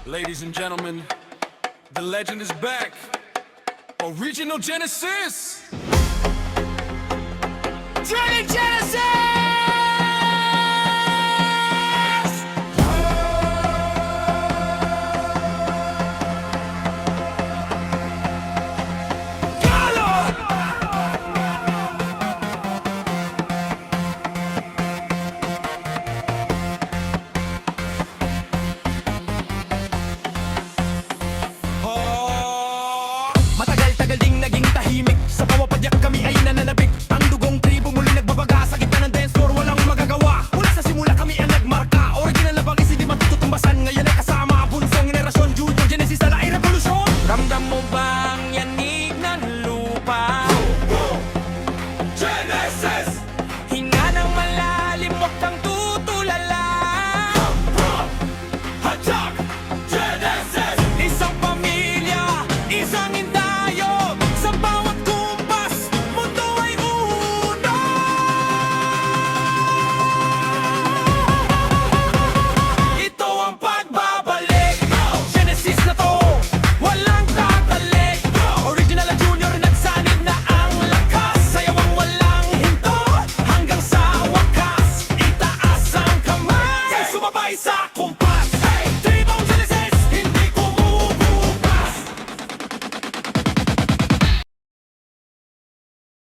Ladies and gentlemen, the legend is back. Original Genesis! Johnny Genesis! Matagal-tagal ding naging tahimik. Sa pawapadyak kami ay nananabik. Ang dugong tribo muli nagbabaga. Sa gitna ng dance floor walang magagawa. Mula sa simula kami ang nagmarka. Original na bagis hindi matututumbasan. Ngayon ay kasama bunsong henerasyon. Junior Genesis ala ay revolusyon. Ramdam mo bang yanig ng lupa? Genesis! Hinga ng malalim, huwag kang tutulala. Attack! Genesis! Isang pamilya, isang indayo. Sa bawat kumpas, mundo ay uno. Ito ang pagbabalik. Genesis na to, walang tatalik. Original at junior, nagsanib na ang lakas. Sayawang walang hinto, hanggang sa wakas. Itaas ang kamay, sumabay sa kumpas.